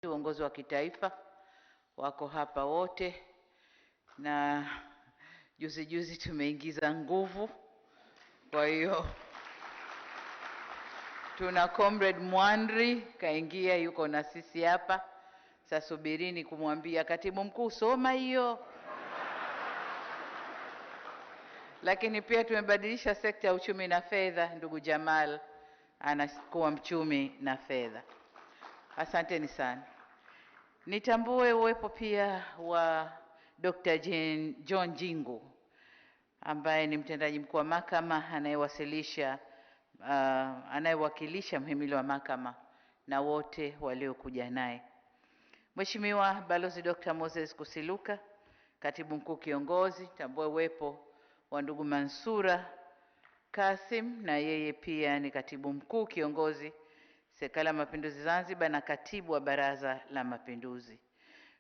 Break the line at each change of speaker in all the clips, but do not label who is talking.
uongozi wa kitaifa wako hapa wote, na juzi tumeingiza nguvu. Kwa hiyo tuna Comrade Mwandri kaingia, yuko na sisi hapa. Sasa subirini kumwambia katibu mkuu soma hiyo. Lakini pia tumebadilisha sekta ya uchumi na fedha, ndugu Jamal anakuwa mchumi na fedha. Asanteni sana. Nitambue uwepo pia wa Dr. John Jingu ambaye ni mtendaji mkuu wa mahakama anayewakilisha mhimili wa mahakama na wote waliokuja naye. Mheshimiwa Balozi Dr. Moses Kusiluka, katibu mkuu kiongozi, tambue uwepo wa ndugu Mansura Kasim, na yeye pia ni katibu mkuu kiongozi Serikali ya Mapinduzi Zanzibar na katibu wa Baraza la Mapinduzi.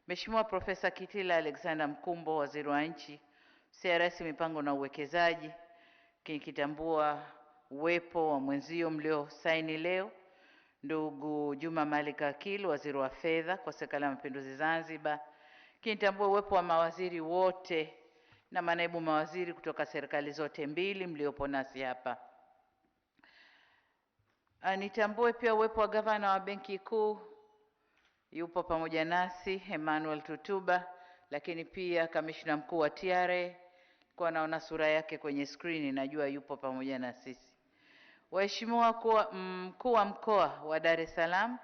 Mheshimiwa Profesa Kitila Alexander Mkumbo, waziri wa nchi, CRS, mipango na uwekezaji, kitambua uwepo wa mwenzio mlio saini leo, ndugu Juma Malik Akil, waziri wa fedha kwa Serikali ya Mapinduzi Zanzibar, kitambua uwepo wa mawaziri wote na manaibu mawaziri kutoka serikali zote mbili mliopo nasi hapa. Nitambue pia uwepo wa gavana wa Benki Kuu, yupo pamoja nasi Emmanuel Tutuba, lakini pia kamishna mkuu wa TRA, kwa naona sura yake kwenye screen, najua yupo pamoja na sisi. Waheshimiwa mkuu wa mkoa wa Dar es Salaam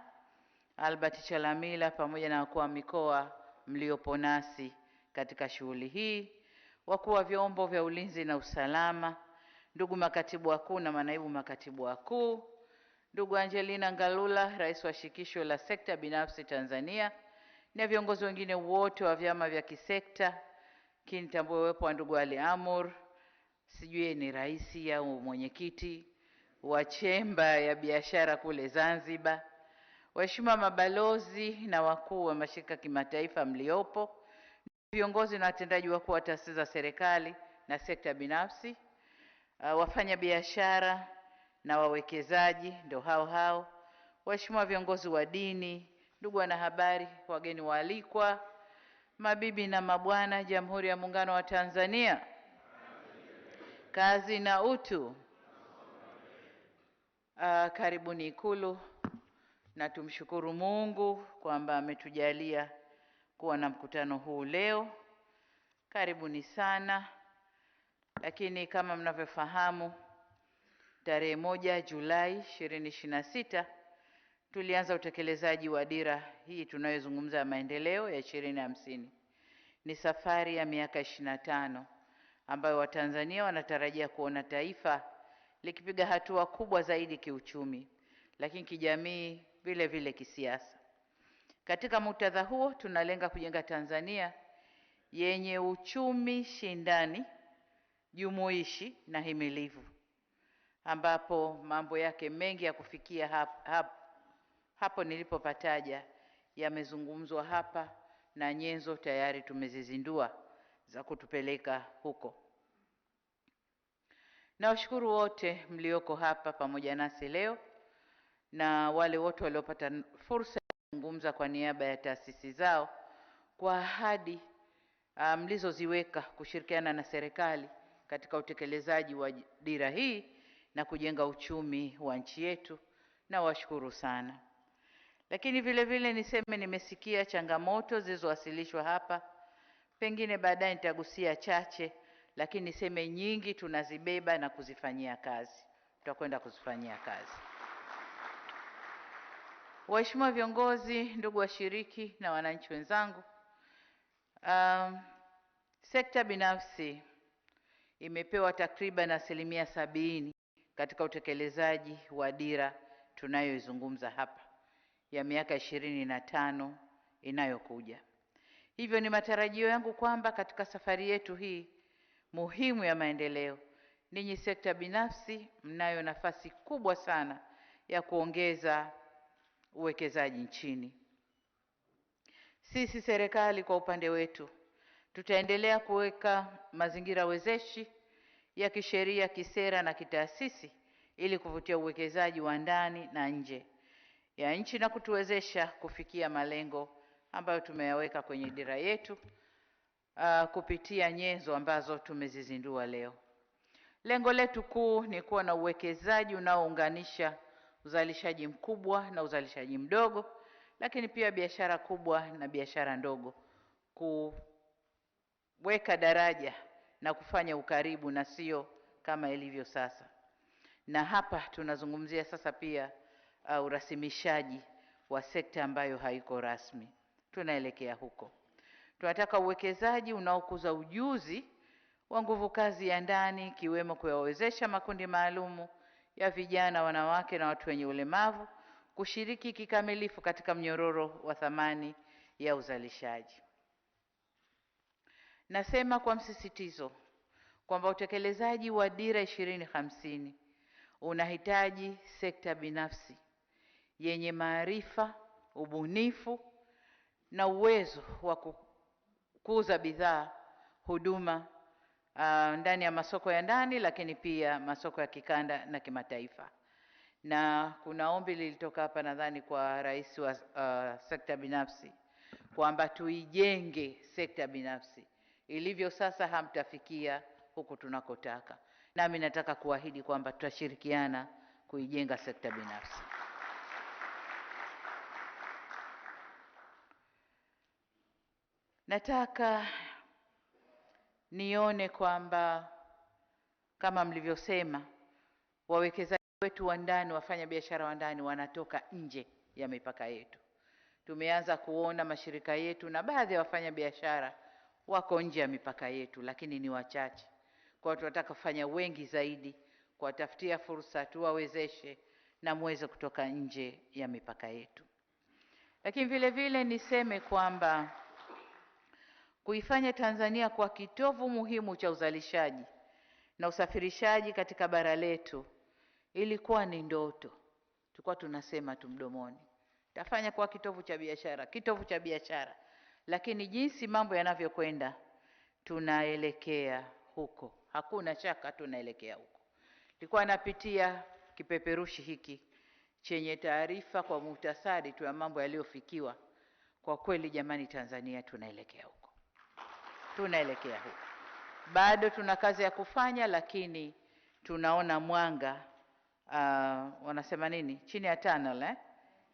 Albert Chalamila pamoja na wakuu wa mikoa mliopo nasi katika shughuli hii, wakuu wa vyombo vya ulinzi na usalama, ndugu makatibu wakuu na manaibu makatibu wakuu, ndugu Angelina Ngalula, rais wa shirikisho la sekta binafsi Tanzania, na viongozi wengine wote wa vyama vya kisekta. Kinitambue uwepo wa ndugu Ali Amur, sijui ni rais au mwenyekiti wa chemba ya biashara kule Zanzibar, waheshimiwa mabalozi na wakuu wa mashirika kimataifa mliopo, viongozi na watendaji wakuu wa taasisi za serikali na sekta binafsi, wafanya biashara na wawekezaji ndio hao, waheshimiwa viongozi wa dini, ndugu wanahabari, wageni waalikwa, mabibi na mabwana, Jamhuri ya Muungano wa Tanzania, kazi na utu. Karibuni Ikulu, na tumshukuru Mungu kwamba ametujalia kuwa na mkutano huu leo. Karibuni sana. Lakini kama mnavyofahamu, tarehe 1 Julai 2026 tulianza utekelezaji wa dira hii tunayozungumza ya maendeleo ya 2050. Ni safari ya miaka 25 ambayo Watanzania wanatarajia kuona taifa likipiga hatua kubwa zaidi kiuchumi, lakini kijamii, vile vile kisiasa. Katika muktadha huo, tunalenga kujenga Tanzania yenye uchumi shindani, jumuishi na himilivu, ambapo mambo yake mengi ya kufikia hapo nilipopataja yamezungumzwa hapa, na nyenzo tayari tumezizindua za kutupeleka huko. Nawashukuru wote mlioko hapa pamoja nasi leo, na wale wote waliopata fursa ya kuzungumza kwa niaba ya taasisi zao kwa ahadi mlizoziweka kushirikiana na serikali katika utekelezaji wa dira hii na kujenga uchumi wa nchi yetu, na washukuru sana. Lakini vile vile niseme nimesikia changamoto zilizowasilishwa hapa, pengine baadaye nitagusia chache, lakini niseme nyingi tunazibeba na kuzifanyia kazi. Tutakwenda kuzifanyia kazi. Waheshimiwa viongozi, ndugu washiriki na wananchi wenzangu, sekta binafsi imepewa takriban 70% katika utekelezaji wa dira tunayoizungumza hapa ya miaka 25 inayokuja. Hivyo ni matarajio yangu kwamba katika safari yetu hii muhimu ya maendeleo, ninyi sekta binafsi mnayo nafasi kubwa sana ya kuongeza uwekezaji nchini. Sisi serikali kwa upande wetu tutaendelea kuweka mazingira wezeshi ya kisheria, kisera na kitaasisi ili kuvutia uwekezaji wa ndani na nje, ya nchi na kutuwezesha kufikia malengo ambayo tumeyaweka kwenye dira yetu kupitia nyenzo ambazo tumezizindua leo. Lengo letu kuu ni kuwa na uwekezaji unaounganisha uzalishaji mkubwa na uzalishaji mdogo, lakini pia biashara kubwa na biashara ndogo, kuweka daraja na kufanya ukaribu na sio kama ilivyo sasa. Na hapa tunazungumzia sasa pia urasimishaji wa sekta ambayo haiko rasmi. Tunaelekea huko. Tunataka uwekezaji unaokuza ujuzi wa nguvu kazi ya ndani, ikiwemo kuwawezesha makundi maalumu ya vijana, wanawake na watu wenye ulemavu kushiriki kikamilifu katika mnyororo wa thamani ya uzalishaji. Nasema kwa msisitizo kwamba utekelezaji wa Dira 2050 unahitaji sekta binafsi yenye maarifa, ubunifu na uwezo wa kukuza bidhaa, huduma ndani ya masoko ya ndani, lakini pia masoko ya kikanda na kimataifa. Na kuna ombi lilitoka hapa nadhani kwa rais wa sekta binafsi kwamba tuijenge sekta binafsi. Ilivyo sasa hamtafikia huku tunakotaka. Nami nataka kuahidi kwamba tutashirikiana kuijenga sekta binafsi. Nataka nione kwamba kama mlivyosema, wawekezaji wetu wa ndani, wafanya biashara wa ndani wanatoka nje ya mipaka yetu. Tumeanza kuona mashirika yetu na baadhi ya wafanya biashara wako nje ya mipaka yetu, lakini ni wachache. Kwa hiyo tunataka kufanya wengi zaidi, kuwatafutia fursa, tuwawezeshe na muweze kutoka nje ya mipaka yetu. Lakini vile vile niseme kwamba kuifanya Tanzania kwa kitovu muhimu cha uzalishaji na usafirishaji katika bara letu ilikuwa ni ndoto. Tulikuwa tunasema tu mdomoni, tafanya kwa kitovu cha biashara. Lakini jinsi mambo yanavyokwenda, tunaelekea huko. Hakuna shaka tunaelekea huko. Nilikuwa napitia kipeperushi hiki chenye taarifa kwa muhtasari tu ya mambo yaliyofikiwa. Kwa kweli jamani, Tanzania tunaelekea huko. Tunaelekea huko. Bado tuna kazi ya kufanya, lakini tunaona mwanga, wanasema nini? Chini ya tunnel,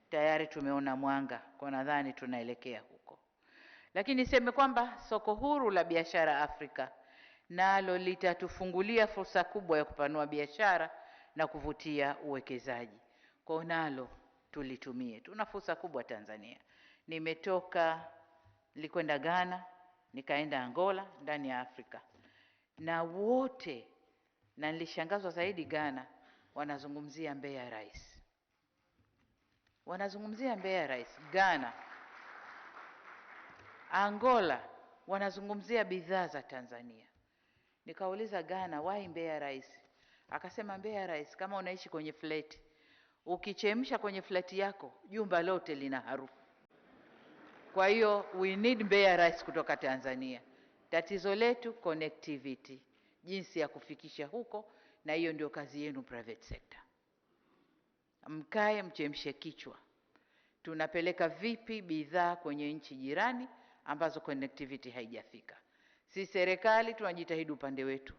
tayari tumeona mwanga. Kwa nadhani tunaelekea huko. Lakini niseme kwamba soko huru la biashara Afrika nalo litatufungulia fursa kubwa ya kupanua biashara na kuvutia uwekezaji. Kwa nalo tulitumie. Tuna fursa kubwa Tanzania. Nilikwenda Ghana, nikaenda Angola ndani ya Afrika. Na wote, na nilishangazwa zaidi Ghana, wanazungumzia Mbeya Rais. Wanazungumzia Mbeya Rais. Ghana, Angola wanazungumzia bidhaa za Tanzania. Nikauliza Ghana, why Mbeya Rais? Akasema Mbeya Rais, kama unaishi kwenye flat, ukichemsha kwenye flat yako, jumba lote lina harufu. Kwa hiyo we need Mbeya Rais kutoka Tanzania. Tatizo letu connectivity, jinsi ya kufikisha huko, na hiyo ndio kazi yenu private sector. Mkae mchemshe kichwa. Tunapeleka vipi bidhaa kwenye nchi jirani ambazo connectivity haijafika? Si serikali tunajitahidi upande wetu.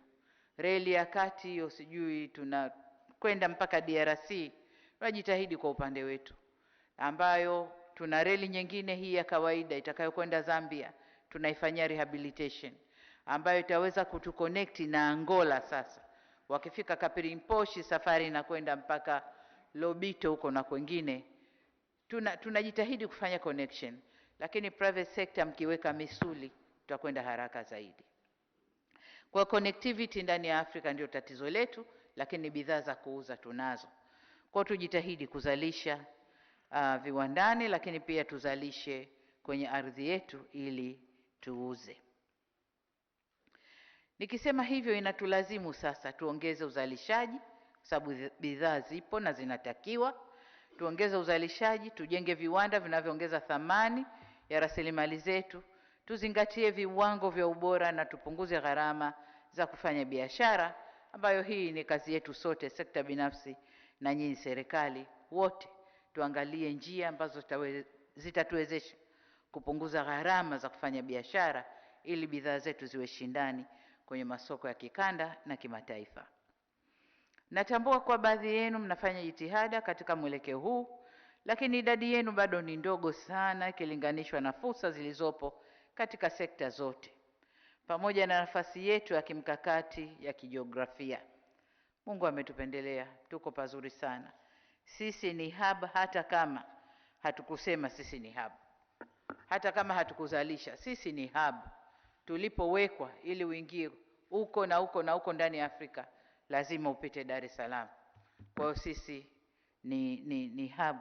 Reli ya kati hiyo sijui tunakwenda mpaka DRC, tunajitahidi kwa upande wetu. Ambayo tuna reli nyingine hii ya kawaida itakayokwenda Zambia, tunaifanyia rehabilitation, ambayo itaweza kutuconnect na Angola sasa. Wakifika Kapirimposhi, safari inakwenda mpaka Lobito huko na kwingine. Tunajitahidi kufanya connection, lakini private sector mkiweka misuli tutakwenda haraka zaidi. Kwa connectivity ndani ya Afrika ndio tatizo letu, lakini bidhaa za kuuza tunazo. Kwa tujitahidi kuzalisha viwandani, lakini pia tuzalishe kwenye ardhi yetu ili tuuze. Nikisema hivyo inatulazimu sasa tuongeze uzalishaji, sababu bidhaa zipo na zinatakiwa. Tuongeze uzalishaji, tujenge viwanda vinavyoongeza thamani ya rasilimali zetu, tuzingatie viwango vya ubora na tupunguze gharama za kufanya biashara, ambayo hii ni kazi yetu sote, sekta binafsi na nyinyi serikali, wote tuangalie njia ambazo zitatuwezesha kupunguza gharama za kufanya biashara ili bidhaa zetu ziwe shindani kwenye masoko ya kikanda na kimataifa. Natambua kwa baadhi yenu mnafanya jitihada katika mwelekeo huu, lakini idadi yenu bado ni ndogo sana ikilinganishwa na fursa zilizopo katika sekta zote, pamoja na nafasi yetu ya kimkakati ya kijiografia. Mungu ametupendelea, tuko pazuri sana. Sisi ni hub, hata kama hatukusema sisi ni hub, hata kama hatukuzalisha, sisi ni hub. Tulipowekwa ili uingie huko na huko na huko ndani ya Afrika, lazima upite Dar es Salaam. Kwa hiyo sisi ni hub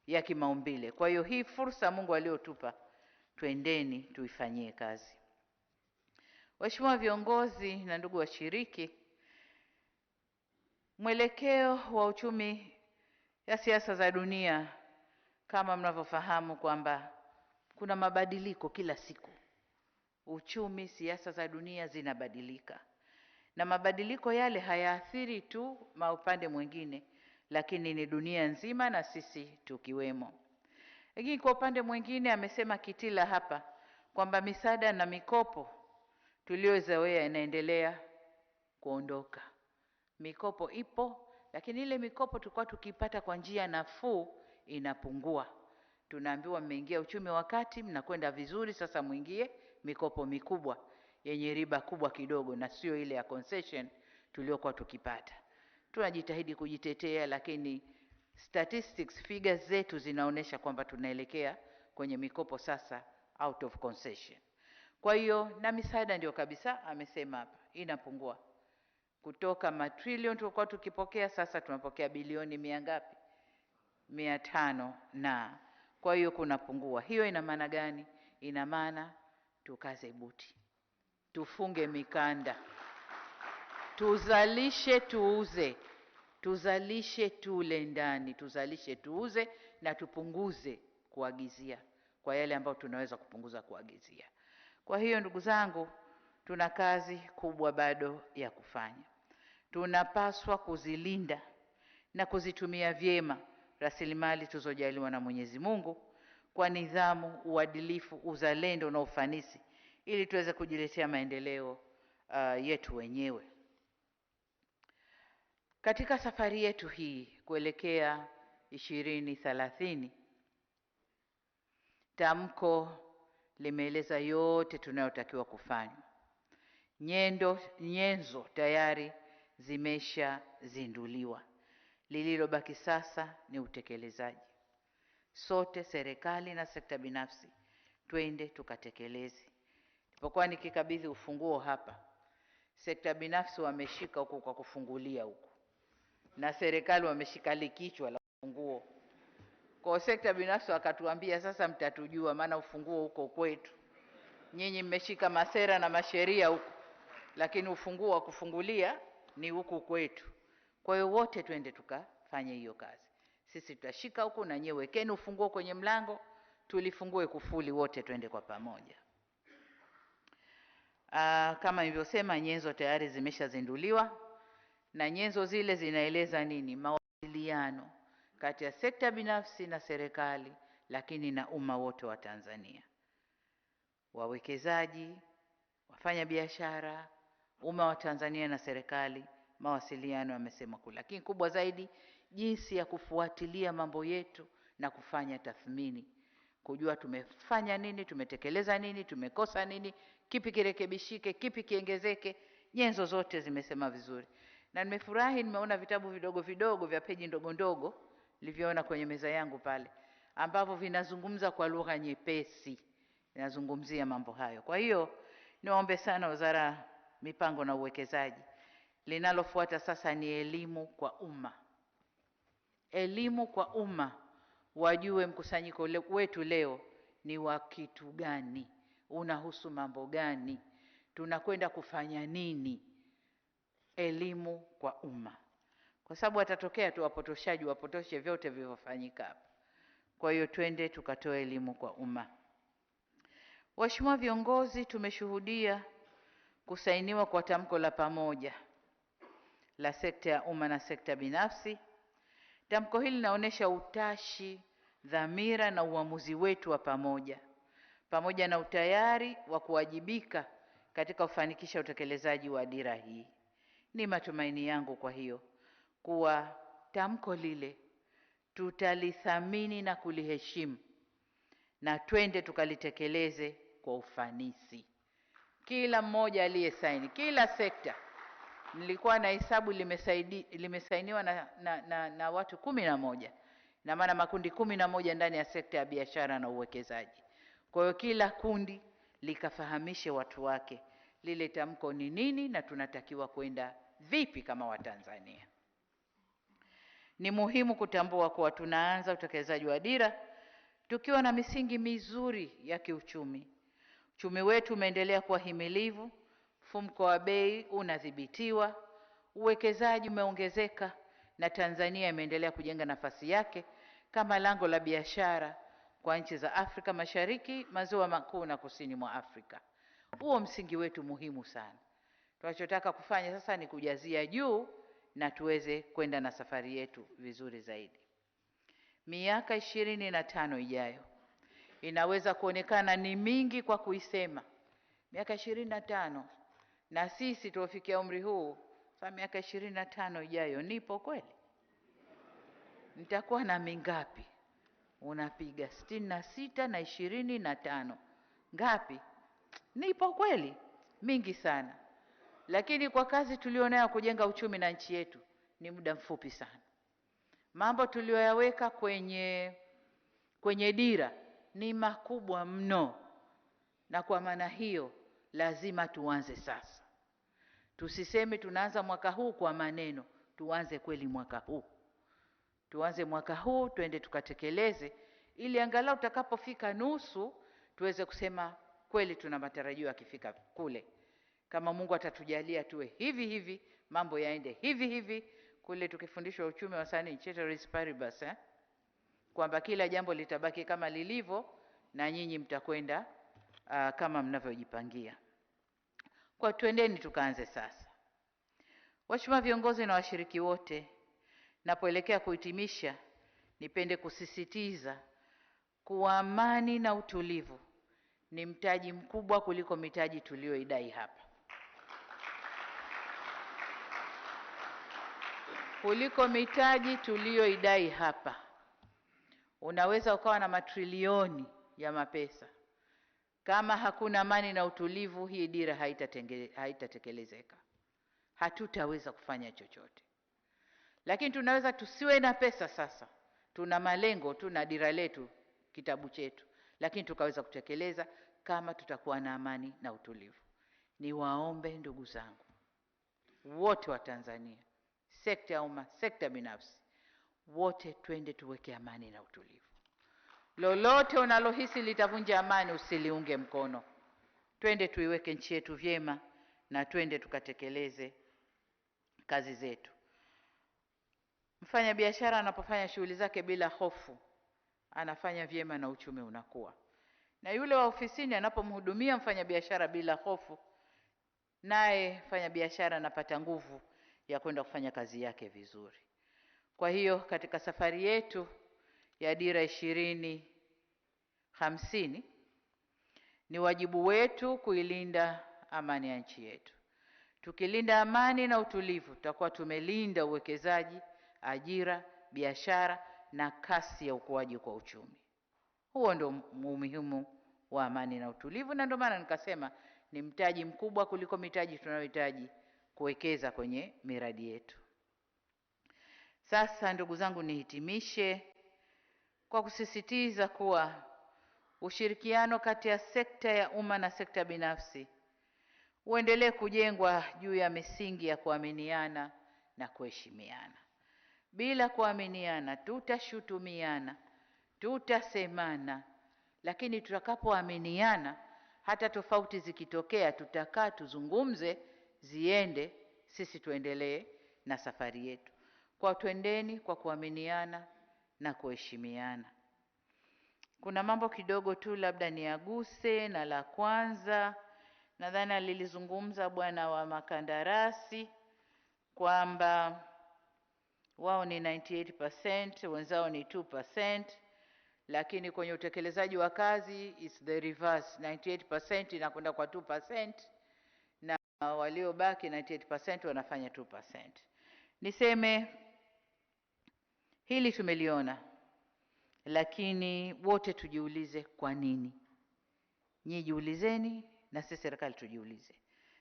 ya kimaumbile. Kwa hiyo hii fursa Mungu aliotupa, twendeni tuifanyie kazi. Waheshimiwa viongozi na ndugu washiriki, mwelekeo wa uchumi ya siasa za dunia, kama mnavyofahamu kwamba kuna mabadiliko kila siku. Uchumi, siasa za dunia zinabadilika, na mabadiliko yale hayaathiri tu upande mwingine, lakini ni dunia nzima na sisi tukiwemo. Lakini kwa upande mwingine, amesema Kitila hapa kwamba misaada na mikopo tuliozoea inaendelea kuondoka. Mikopo ipo, lakini ile mikopo tulikuwa tukipata kwa njia nafuu inapungua. Tunaambiwa mmeingia uchumi wa kati, mnakwenda vizuri, sasa muingie mikopo mikubwa yenye riba kubwa kidogo, na sio ile ya concession tuliokuwa tukipata. Tunajitahidi kujitetea, lakini statistics, figures zetu zinaonesha kwamba tunaelekea kwenye mikopo sasa out of concession. Kwa hiyo na misaada ndio kabisa amesema hapa inapungua. Kutoka matrilioni tulikuwa tukipokea, sasa tunapokea bilioni 100 ngapi? 500 na. Kwa hiyo kunapungua. Hiyo ina maana gani? Ina maana tukaze buti, tufunge mikanda, tuzalishe tuuze, tuzalishe tule ndani, tuzalishe tuuze, na tupunguze kuagizia kwa yale ambayo tunaweza kupunguza kuagizia. Kwa hiyo ndugu zangu, tuna kazi kubwa bado ya kufanya. Tunapaswa kuzilinda na kuzitumia vyema rasilimali tuzojaliwa na Mwenyezi Mungu kwa nidhamu, uadilifu, uzalendo na ufanisi, ili tuweze kujiletea maendeleo yetu wenyewe. Katika safari yetu hii kuelekea 2030, tamko limeeleza yote tunayotakiwa kufanya. Nyenzo tayari zimeshazinduliwa. Lililobaki sasa ni utekelezaji. Sote, serikali na sekta binafsi, twende tukatekeleze. Nilipokuwa nikikabidhi ufunguo hapa, sekta binafsi wameshika huko kwa kufungulia huko, na serikali wameshika likichwa la ufunguo. Kwa sekta binafsi wakatuambia, sasa mtatujua, maana ufunguo huko kwetu. Nyinyi mmeshika masera na masheria huko, lakini ufunguo wa kufungulia ni huku kwetu. Kwa hiyo wote twende tukafanye hiyo kazi. Sisi tutashika huku, na nyewe wekeni ufunguo kwenye mlango, tulifungue kufuli, wote twende kwa pamoja. Kama nilivyosema, nyenzo tayari zimeshazinduliwa, na nyenzo zile zinaeleza nini? Mawasiliano kati ya sekta binafsi na serikali, lakini na umma wote wa Tanzania, wawekezaji, wafanya biashara, umma wa Tanzania na serikali. Mawasiliano yamesema kule, lakini kubwa zaidi, jinsi ya kufuatilia mambo yetu na kufanya tathmini, kujua tumefanya nini, tumetekeleza nini, tumekosa nini, kipi kirekebishike, kipi kiongezeke. Nyenzo zote zimesema vizuri, na nimefurahi, nimeona vitabu vidogo vidogo vya peji ndogo ndogo nilivyoona kwenye meza yangu pale, ambavyo vinazungumza kwa lugha nyepesi, vinazungumzia mambo hayo. Kwa hiyo niwaombe sana Wizara Mipango na Uwekezaji, linalofuata sasa ni elimu kwa umma. Elimu kwa umma, wajue mkusanyiko wetu leo ni wa kitu gani, unahusu mambo gani, tunakwenda kufanya nini. Elimu kwa umma, kwa sababu atatokea tu wapotoshaji wapotoshe vyote vilivyofanyika hapa. Kwa hiyo twende tukatoe elimu kwa umma. Waheshimiwa viongozi, tumeshuhudia kusainiwa kwa tamko la pamoja la sekta ya umma na sekta binafsi, Tamko hili linaonyesha utashi, dhamira na uamuzi wetu wa pamoja na utayari wa kuwajibika katika kufanikisha utekelezaji wa dira hii. Ni matumaini yangu kwa hiyo kuwa tamko lile tutalithamini na kuliheshimu na twende tukalitekeleze kwa ufanisi. Kila mmoja aliyesaini, kila sekta, nilikuwa na hesabu limesainiwa na watu 11, na maana makundi 11 ndani ya sekta ya biashara na uwekezaji. Kwa hiyo kila kundi likafahamishe watu wake lile tamko ni nini na tunatakiwa kwenda vipi kama Watanzania. Ni muhimu kutambua kuwa tunaanza utekelezaji wa dira tukiwa na misingi mizuri ya kiuchumi. Uchumi wetu umeendelea kuwa himilivu, mfumuko wa bei unadhibitiwa, uwekezaji umeongezeka na Tanzania imeendelea kujenga nafasi yake kama lango la biashara kwa nchi za Afrika Mashariki, Maziwa Makuu na Kusini mwa Afrika. Huo msingi wetu muhimu sana. Tunachotaka kufanya sasa ni kujazia juu na tuweze kwenda na safari yetu vizuri zaidi. Miaka 25 ijayo inaweza kuonekana ni mingi kwa kuisema. Miaka 25, na sisi tuofikia umri huu, sasa miaka 25 ijayo nipo kweli? Nitakuwa na mingapi? Unapiga 66 na 25. Ngapi? Nipo kweli? Mingi sana. Lakini kwa kazi tulionayo kujenga uchumi na nchi yetu ni muda mfupi sana. Mambo tulioyaweka kwenye dira ni makubwa mno, na kwa maana hiyo lazima tuanze sasa. Tusiseme tunaanza mwaka huu kwa maneno, tuanze kweli mwaka huu. Tuanze mwaka huu, twende tukatekeleze, ili angalau utakapofika nusu tuweze kusema kweli tuna matarajio yakifika kule. Kama Mungu atatujalia tuwe hivi, mambo yaende hivi, kule tukifundishwa uchumi wa sani ceteris paribus, kwamba kila jambo litabaki kama lilivyo na nyinyi mtakwenda kama mnavyojipangia. Kwa twendeni tukaanze sasa. Waheshimiwa viongozi na washiriki wote, napoelekea kuhitimisha, nipende kusisitiza kuwa amani na utulivu ni mtaji mkubwa kuliko mitaji tuliyoidai hapa. Kuliko mitaji tuliyoidai hapa. Unaweza ukawa na matrilioni ya mapesa, kama hakuna amani na utulivu, hii dira haitatekelezeka. Hatutaweza kufanya chochote. Lakini tunaweza tusiwe na pesa sasa, tuna malengo, tuna dira letu, kitabu chetu, lakini tukaweza kutekeleza kama tutakuwa na amani na utulivu. Niwaombe ndugu zangu wote wa Tanzania, sekta ya umma, sekta binafsi, wote twende tuweke amani na utulivu. Lolote unalohisi litavunja amani usiliunge mkono. Twende tuiweke nchi yetu vyema na twende tukatekeleze kazi zetu. Mfanya biashara anapofanya shughuli zake bila hofu, anafanya vyema na uchumi unakuwa. Na yule wa ofisini anapomhudumia mfanya biashara bila hofu, naye mfanya biashara anapata nguvu ya kwenda kufanya kazi yake vizuri. Kwa hiyo katika safari yetu ya dira 2050 ni wajibu wetu kuilinda amani ya nchi yetu. Tukilinda amani na utulivu, tutakuwa tumelinda uwekezaji, ajira, biashara na kasi ya ukuaji kwa uchumi. Huo ndio umuhimu wa amani na utulivu, na ndio maana nikasema ni mtaji mkubwa kuliko mitaji tunayohitaji kuwekeza kwenye miradi yetu. Sasa ndugu zangu, nihitimishe kwa kusisitiza kuwa ushirikiano kati ya sekta ya umma na sekta binafsi uendelee kujengwa juu ya misingi ya kuaminiana na kuheshimiana. Bila kuaminiana tutashutumiana, tutasemana, lakini tutakapoaminiana, hata tofauti zikitokea, tutakaa tuzungumze, ziende, sisi tuendelee na safari yetu. Kwa twendeni kwa kuaminiana na kuheshimiana. Kuna mambo kidogo tu labda niaguse, na la kwanza nadhani alilizungumza bwana wa makandarasi kwamba wao ni 98%, wenzao ni 2%, lakini kwenye utekelezaji wa kazi is the reverse, 98% inakwenda kwa 2% na waliobaki 98% wanafanya 2%. Niseme hili tumeliona, lakini wote tujiulize kwa nini. Nyinyi jiulizeni na sisi serikali tujiulize.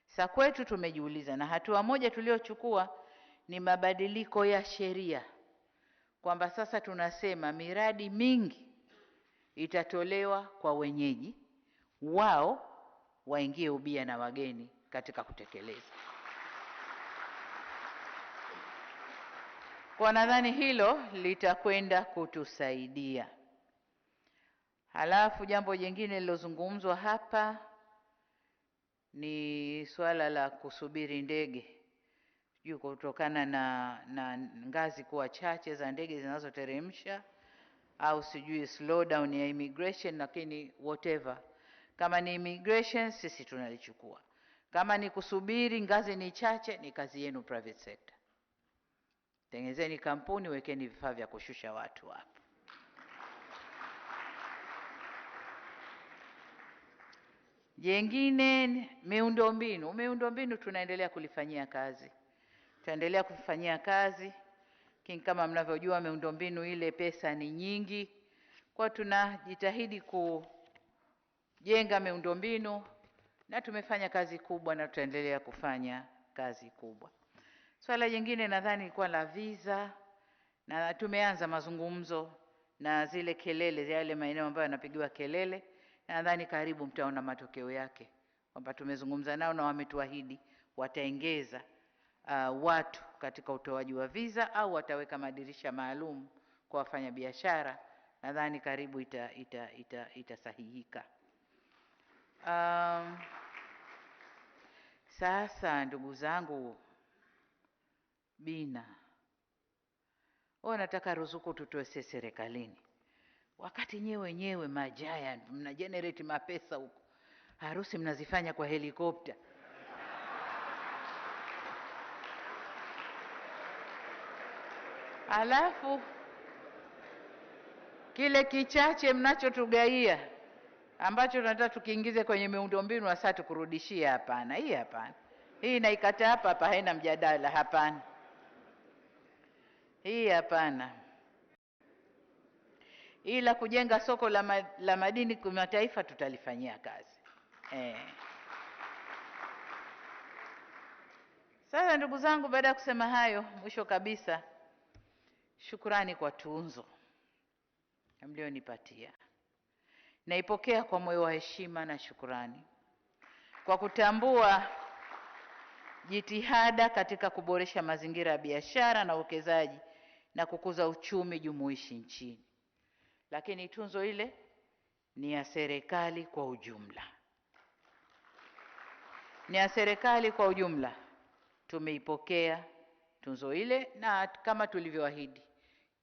Sasa kwetu tumejiuliza, na hatua moja tuliochukua ni mabadiliko ya sheria, kwamba sasa tunasema miradi mingi itatolewa kwa wenyeji, wao waingie ubia na wageni katika kutekeleza. Kwa nadhani hilo litakwenda kutusaidia. Halafu jambo jingine lilozungumzwa hapa ni swala la kusubiri ndege. Sijui kutokana na ngazi kuwa chache za ndege zinazoteremsha au sijui slowdown ya immigration, lakini whatever. Kama ni immigration sisi tunalichukua. Kama ni kusubiri ngazi ni chache, ni kazi yenu private sector. Tengenezeni kampuni, wekeni vifaa vya kushusha watu hapo. Jengine, miundombinu. Miundombinu tunaendelea kulifanyia kazi. Tutaendelea kufanyia kazi. Kama mnavyojua miundombinu ile pesa ni nyingi. Kwa tunajitahidi kujenga miundombinu na tumefanya kazi kubwa na tutaendelea kufanya kazi kubwa. Swala jingine nadhani ilikuwa la visa, na tumeanza mazungumzo na zile kelele, yale maeneo ambayo yanapigiwa kelele. Nadhani karibu mtaona matokeo yake, kwamba tumezungumza nao na wametuahidi wataongeza watu katika utoaji wa visa au wataweka madirisha maalum kwa wafanyabiashara. Nadhani karibu itasahihika. Sasa ndugu zangu Bina, nataka ruzuku tutoe serikalini, wakati nyewe wenyewe majiant mna generate mapesa huko, harusi mnazifanya kwa helikopta. Alafu kile kichache mnachotugaia ambacho tunataka tukiingize kwenye miundombinu hasa tukurudishia, hapana. Hii hapana. Hii naikata hapa, haina mjadala, hapana. Hii hapana. Ila kujenga soko la madini kimataifa tutalifanyia kazi. Sasa ndugu zangu, baada ya kusema hayo, mwisho kabisa, shukrani kwa tunzo mlionipatia. Naipokea kwa moyo wa heshima na shukrani kwa kutambua jitihada katika kuboresha mazingira ya biashara na uwekezaji na kukuza uchumi jumuishi nchini. Lakini tunzo ile ni ya serikali kwa ujumla. Ni ya serikali kwa ujumla. Tumeipokea tunzo ile, na kama tulivyoahidi,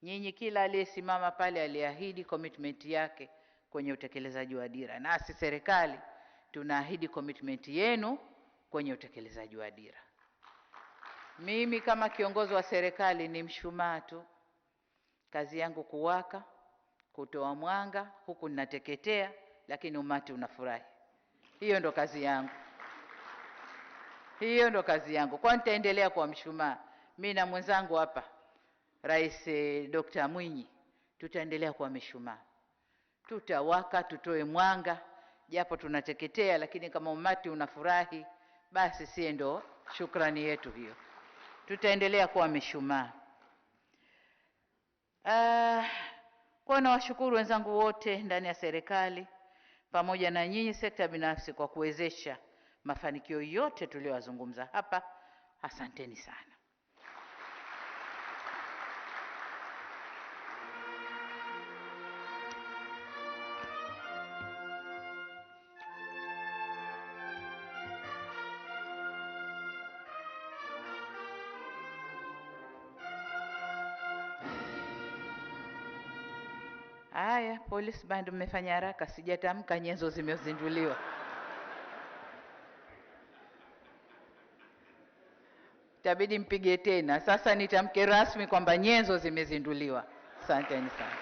nyinyi kila aliyesimama pale aliahidi commitment yake kwenye utekelezaji wa dira. Nasi serikali tunaahidi commitment yenu kwenye utekelezaji wa dira. Mimi kama kiongozi wa serikali ni mshumaa tu. Kazi yangu kuwaka, kutoa mwanga, huku ninateketea, lakini umati unafurahi. Hiyo ndo kazi yangu. Hiyo ndo kazi yangu. Kwa nitaendelea kuwa mshumaa. Mimi na mwenzangu hapa, Rais Dr. Mwinyi, tutaendelea kuwa mishumaa. Tutawaka, tutoe mwanga, japo tunateketea, lakini kama umati unafurahi, basi sie ndo shukrani yetu hiyo. Tutaendelea kuwa mishumaa. Kwa nawashukuru wenzangu wote ndani ya serikali pamoja na nyinyi sekta binafsi kwa kuwezesha mafanikio yote tuliyozungumza hapa. Asanteni sana. Haya, police band mmefanya haraka, sijatamka nyenzo zimezinduliwa. itabidi mpige tena. Sasa nitamke rasmi kwamba nyenzo zimezinduliwa. Asanteni sana.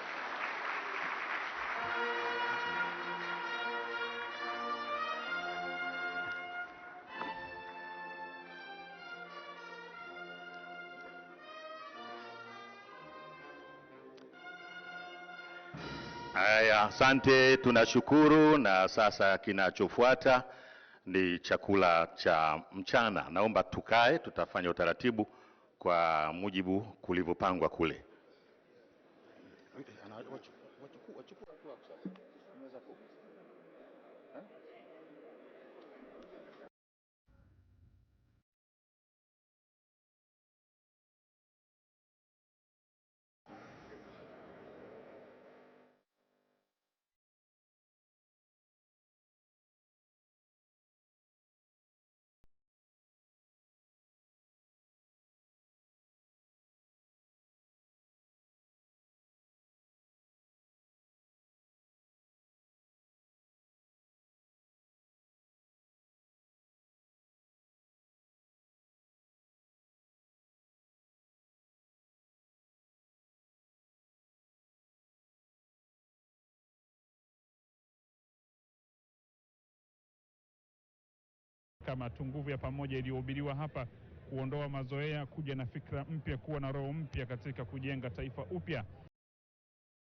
Haya, asante, tunashukuru. Na sasa kinachofuata ni chakula cha mchana. Naomba tukae, tutafanya utaratibu kwa mujibu kulivyopangwa kule.
Kama tu nguvu ya pamoja iliyohubiriwa hapa, kuondoa mazoea, kuja na fikra mpya, kuwa na roho mpya katika kujenga taifa upya.